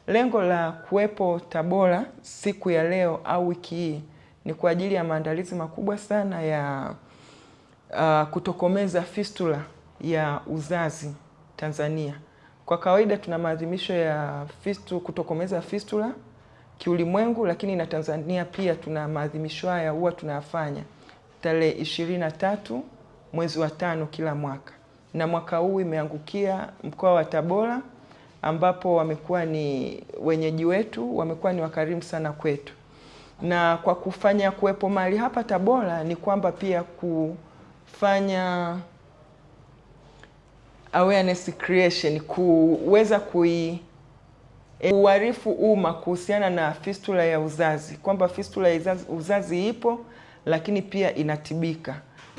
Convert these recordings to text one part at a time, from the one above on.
Lengo la kuwepo Tabora siku ya leo au wiki hii ni kwa ajili ya maandalizi makubwa sana ya kutokomeza fistula ya uzazi Tanzania. Kwa kawaida tuna maadhimisho ya kutokomeza fistula kiulimwengu, lakini na Tanzania pia tuna maadhimisho haya huwa tunayafanya tarehe 23 mwezi wa 5 kila mwaka. Na mwaka huu imeangukia mkoa wa Tabora, ambapo wamekuwa ni wenyeji wetu, wamekuwa ni wakarimu sana kwetu. Na kwa kufanya kuwepo mahali hapa Tabora ni kwamba pia kufanya awareness creation, kuweza kuarifu umma kuhusiana na fistula ya uzazi, kwamba fistula ya uzazi ipo lakini pia inatibika.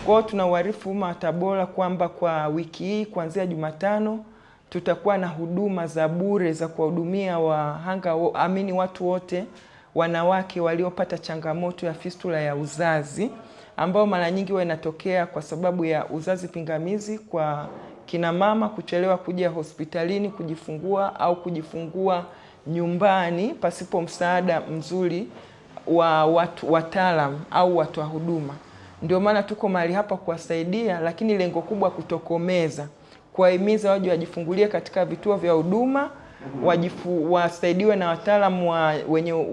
Kwa hiyo tunauarifu umma wa Tabora kwamba kwa wiki hii kuanzia Jumatano tutakuwa na huduma za bure za kuwahudumia watu wote, wanawake waliopata changamoto ya fistula ya uzazi, ambao mara nyingi huwa inatokea kwa sababu ya uzazi pingamizi, kwa kina mama kuchelewa kuja hospitalini kujifungua au kujifungua nyumbani pasipo msaada mzuri wa wataalamu au watu wa huduma. Ndio maana tuko mahali hapa kuwasaidia, lakini lengo kubwa kutokomeza, kuwahimiza waje wajifungulie katika vituo vya huduma, wasaidiwe na wataalamu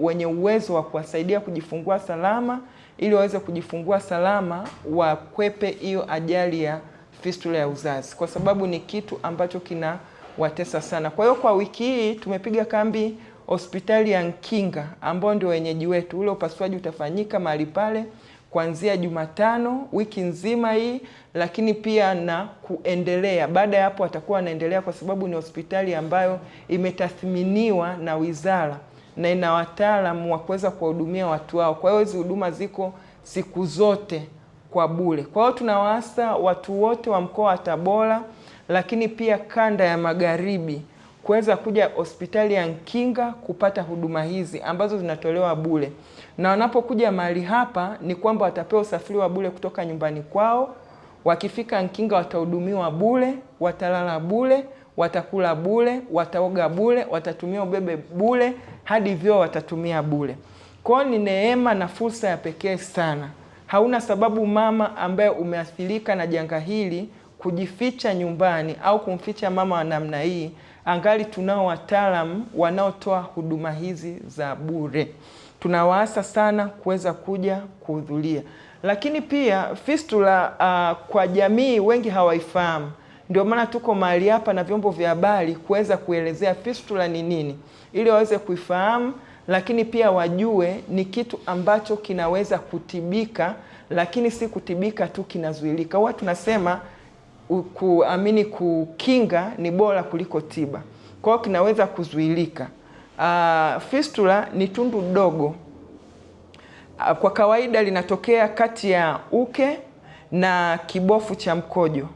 wenye uwezo wa kuwasaidia kujifungua salama, ili waweze kujifungua salama, wakwepe hiyo ajali ya fistula ya uzazi, kwa sababu ni kitu ambacho kinawatesa sana. Kwa hiyo kwa wiki hii tumepiga kambi hospitali ya Nkinga, ambao ndio wenyeji wetu. Ule upasuaji utafanyika mahali pale kuanzia Jumatano wiki nzima hii, lakini pia na kuendelea. Baada ya hapo watakuwa wanaendelea, kwa sababu ni hospitali ambayo imetathminiwa na wizara na ina wataalamu wa kuweza kuwahudumia watu wao. Kwa hiyo hizo huduma ziko siku zote kwa bure. Kwa hiyo tunawaasa watu wote wa mkoa wa Tabora, lakini pia kanda ya magharibi, kuweza kuja hospitali ya Nkinga kupata huduma hizi ambazo zinatolewa bure. Na wanapokuja mahali hapa ni kwamba watapewa usafiri wa bure kutoka nyumbani kwao. Wakifika Nkinga watahudumiwa bure, watalala bure, watakula bure, wataoga bure, watatumia ubebe bure, hadi vyoo watatumia bure. Kwa hiyo ni neema na fursa ya pekee sana. Hauna sababu mama ambaye umeathirika na janga hili kujificha nyumbani au kumficha mama wa namna hii. Angali tunao wataalamu wanaotoa huduma hizi za bure. Tunawaasa sana kuweza kuja kuhudhuria. Lakini pia fistula kwa jamii wengi hawaifahamu. Ndio maana tuko mahali hapa na vyombo vya habari kuweza kuelezea fistula ni nini, ili waweze kuifahamu, lakini pia wajue ni kitu ambacho kinaweza kutibika, lakini si kutibika tu, kinazuilika. Huwa tunasema kukinga ni bora kuliko tiba. Kwa hiyo kinaweza kuzuilika. Fistula ni tundu dogo. Kwa kawaida linatokea kati ya uke na kibofu cha mkojo,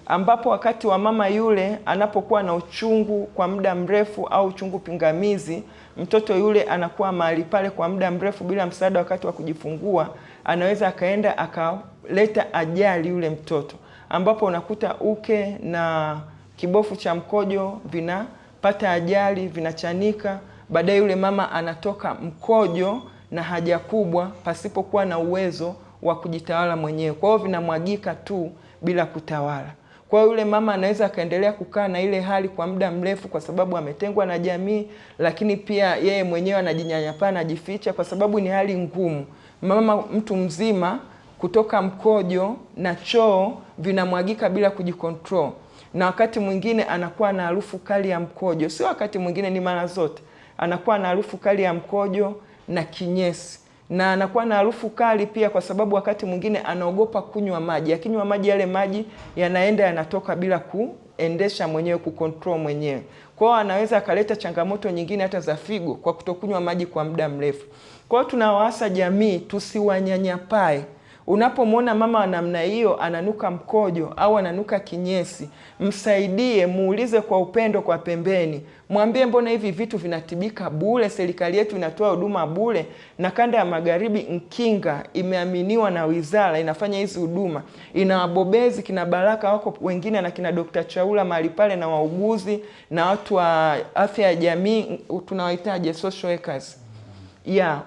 ambapo wakati wa mama yule anapokuwa na uchungu kwa muda mrefu au uchungu pingamizi, mtoto yule anakuwa mahali pale kwa muda mrefu bila msaada wakati wa kujifungua, anaweza akaenda akaleta ajali yule mtoto, ambapo unakuta uke na kibofu cha mkojo vinapata ajali, vinachanika. Baadaye yule mama anatoka mkojo na haja kubwa pasipokuwa na uwezo wa kujitawala mwenyewe. Kwa hiyo vinamwagika tu bila kutawala. Kwa hiyo yule mama anaweza akaendelea kukaa na ile hali kwa muda mrefu, kwa sababu ametengwa na jamii, lakini pia yeye mwenyewe anajinyanyapaa, anajificha, kwa sababu ni hali ngumu. Mama mtu mzima kutoka mkojo na choo vinamwagika bila kujikontrol, na wakati mwingine anakuwa na harufu kali ya mkojo. Sio wakati mwingine, ni mara zote anakuwa na harufu kali ya mkojo na kinyesi, na anakuwa na harufu kali pia kwa sababu wakati mwingine anaogopa kunywa maji. Akinywa maji, yale maji yanaenda yanatoka bila kuendesha mwenyewe, kucontrol mwenyewe. Kwa hiyo anaweza akaleta changamoto nyingine hata za figo kwa kutokunywa maji kwa muda mrefu. Kwa hiyo tunawaasa jamii tusiwanyanyapae Unapomwona mama wa namna hiyo ananuka mkojo au ananuka kinyesi, msaidie, muulize kwa upendo kwa pembeni. Mwambie mbona hivi vitu vinatibika bure, serikali yetu inatoa huduma bure, na kanda ya Magharibi Nkinga imeaminiwa na wizara inafanya hizi huduma. Ina wabobezi kina Baraka wako wengine na kina Dr. Chaula mahali pale na wauguzi na watu wa afya ya jamii tunawaitaje social workers.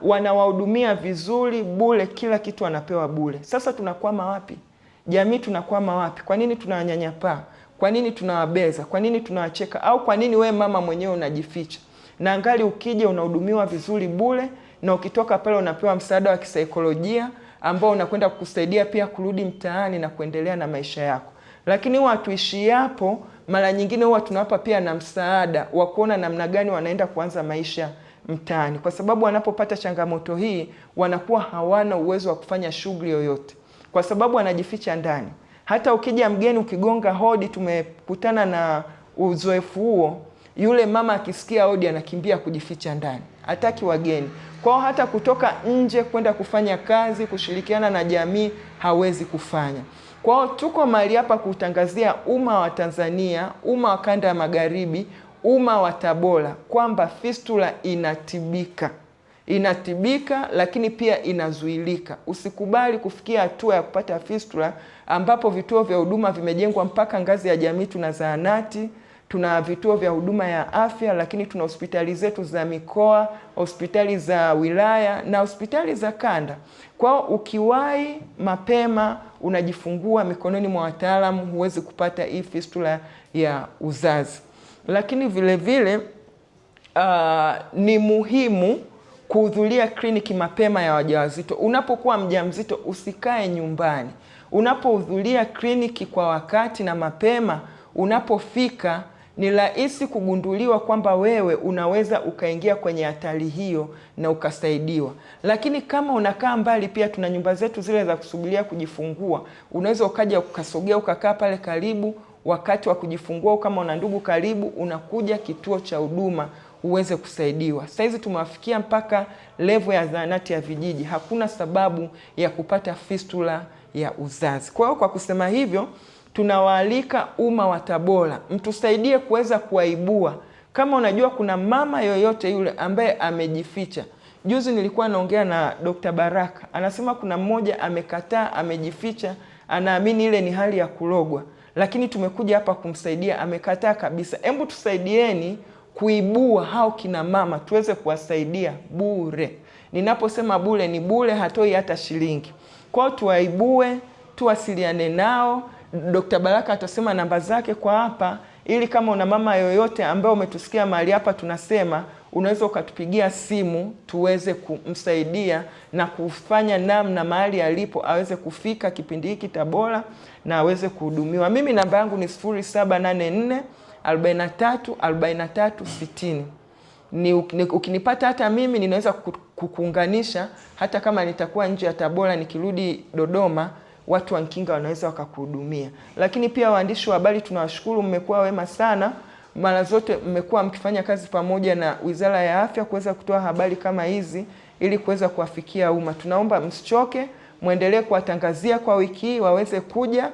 Wanawahudumia vizuri bure, kila kitu wanapewa bure. Sasa tunakwama wapi? Jamii tunakwama wapi? Kwa nini tunawanyanyapaa? Kwa nini tunawabeza? Kwa nini tunawacheka? Au kwa nini we mama mwenyewe unajificha? Na angali ukija unahudumiwa vizuri bure, na ukitoka pale unapewa msaada wa kisaikolojia ambao unakwenda kukusaidia pia kurudi mtaani na kuendelea na maisha yako. Lakini huwa hatuishi hapo, mara nyingine huwa tunawapa pia na msaada wa kuona namna gani wanaenda kuanza maisha mtaani, kwa sababu wanapopata changamoto hii wanakuwa hawana uwezo wa kufanya shughuli yoyote, kwa sababu wanajificha ndani. Hata ukija mgeni ukigonga hodi, tumekutana na uzoefu huo, yule mama akisikia hodi anakimbia kujificha ndani, hataki wageni. Kwao hata kutoka nje kwenda kufanya kazi, kushirikiana na jamii hawezi kufanya. Kwao tuko mahali hapa kutangazia umma wa Tanzania, umma wa kanda ya Magharibi, umma wa Tabora kwamba fistula inatibika. Inatibika, lakini pia inazuilika. Usikubali kufikia hatua ya kupata fistula ambapo vituo vya huduma vimejengwa mpaka ngazi ya jamii. Tuna zahanati, tuna vituo vya huduma ya afya, lakini tuna hospitali zetu za mikoa, hospitali za wilaya na hospitali za kanda. Kwao ukiwahi mapema unajifungua mikononi mwa wataalamu, huwezi kupata hii fistula ya uzazi. Lakini vile vile ni muhimu kuhudhuria kliniki mapema ya wajawazito. Unapokuwa mjamzito usikae nyumbani. Unapohudhuria kliniki kwa wakati na mapema, unapofika ni rahisi kugunduliwa kwamba wewe unaweza ukaingia kwenye hatari hiyo na ukasaidiwa. Lakini kama unakaa mbali, pia tuna nyumba zetu zile za kusubiria kujifungua. Unaweza ukaja ukasogea ukakaa pale karibu wakati wa kujifungua. Kama una ndugu karibu, unakuja kituo cha huduma uweze kusaidiwa. Saizi tumewafikia mpaka level ya zahanati ya vijiji. Hakuna sababu ya kupata fistula ya uzazi. Kwa hiyo kwa kusema hivyo, tunawaalika umma wa Tabora mtusaidie kuweza kuwaibua. Kama unajua kuna mama yoyote yule ambaye amejificha. Juzi nilikuwa naongea na Dr. Baraka. Anasema kuna mmoja amekataa, amejificha, anaamini ile ni hali ya kulogwa. Lakini tumekuja hapa kumsaidia, amekataa kabisa. Hebu tusaidieni kuibua hao kina mama tuweze kuwasaidia bure. Ninaposema bure ni bure, hatoi hata shilingi. Kwao tuwaibue, tuwasiliane nao. Dr. Baraka atasema namba zake kwa hapa, ili kama una mama yoyote ambaye umetusikia mahali hapa tunasema, unaweza ukatupigia simu tuweze kumsaidia na kufanya namna mahali alipo aweze kufika kipindi hiki Tabora na aweze kuhudumiwa. Mimi namba yangu ni 0784 43 43 60. Ukinipata hata mimi ninaweza kukuunganisha, hata kama nitakuwa nje ya Tabora nikirudi Dodoma, watu wa Nkinga wanaweza wakakuhudumia. Lakini pia waandishi wa habari tunawashukuru, mmekuwa wema sana. Mara zote mmekuwa mkifanya kazi pamoja na Wizara ya Afya kuweza kutoa habari kama hizi ili kuweza kuwafikia umma. Tunaomba msichoke, muendelee kuwatangazia kwa wiki hii waweze kuja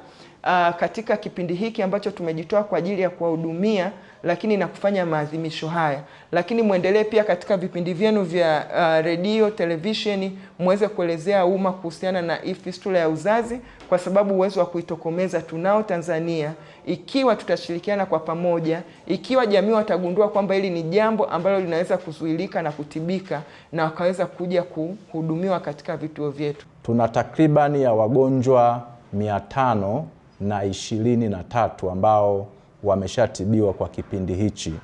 katika kipindi hiki ambacho tumejitoa kwa ajili ya kuwahudumia, lakini na kufanya maadhimisho haya. Lakini muendelee pia katika vipindi vyenu vya redio, televisheni, muweze kuelezea umma kuhusiana na hii fistula ya uzazi, kwa sababu uwezo wa kuitokomeza tunao Tanzania, ikiwa tutashirikiana kwa pamoja, ikiwa jamii watagundua kwamba hili ni jambo ambalo linaweza kuzuilika na kutibika, na wakaweza kuja kuhudumiwa katika vituo vyetu. Tuna takribani ya wagonjwa 523 ambao wameshatibiwa kwa kipindi hichi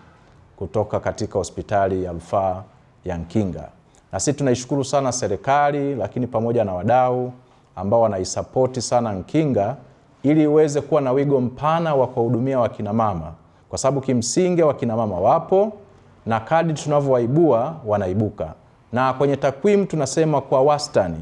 kutoka katika hospitali ya rufaa ya Nkinga. Na sisi tunaishukuru sana serikali, lakini pamoja na wadau ambao wanaisapoti sana Nkinga ili iweze kuwa na wigo mpana wa kuhudumia wakina mama, kwa sababu kimsingi wakina mama wapo na kadri tunavyowaibua wanaibuka. Na kwenye takwimu tunasema kwa wastani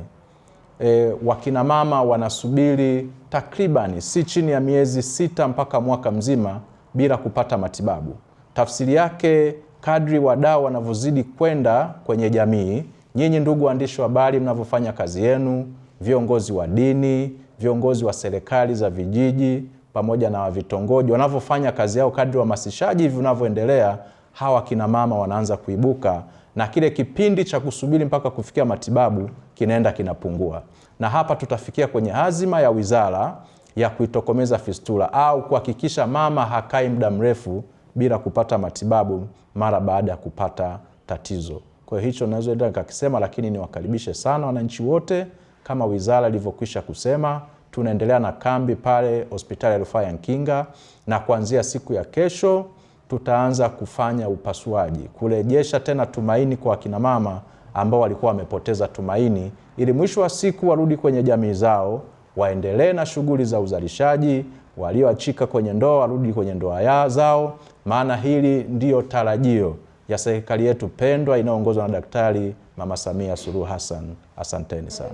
wakina mama wanasubiri takribani si chini ya miezi 6 mpaka mwaka mzima bila kupata matibabu. Tafsiri yake, kadri wadau wanavyozidi kwenda kwenye jamii, nyinyi ndugu waandishi wa habari mnavyofanya kazi yenu, viongozi wa dini, viongozi wa serikali za vijiji pamoja na vitongoji wanavyofanya kazi yao, kadri uhamasishaji hivi unavyoendelea, hawa kina mama wanaanza kuibuka na kile kipindi cha kusubiri mpaka kufikia matibabu kinaenda kinapungua. Na hapa tutafikia kwenye azima ya wizara ya kuitokomeza fistula au kuhakikisha mama hakai muda mrefu bila kupata matibabu mara baada ya kupata tatizo. Kwa hicho naweza nikakisema, lakini niwakaribishe sana wananchi wote kama wizara ilivyokwisha kusema. Tunaendelea na kambi pale hospitali ya rufaa ya Nkinga, na kuanzia siku ya kesho tutaanza kufanya upasuaji kurejesha tena tumaini kwa kina mama ambao walikuwa wamepoteza tumaini, ili mwisho wa siku warudi kwenye jamii zao, waendelee na shughuli za uzalishaji, walioachika kwenye ndoa warudi kwenye ndoa zao, maana hili ndiyo tarajio ya serikali yetu pendwa inayoongozwa na Daktari Mama Samia Suluhu Hassan. Asanteni sana.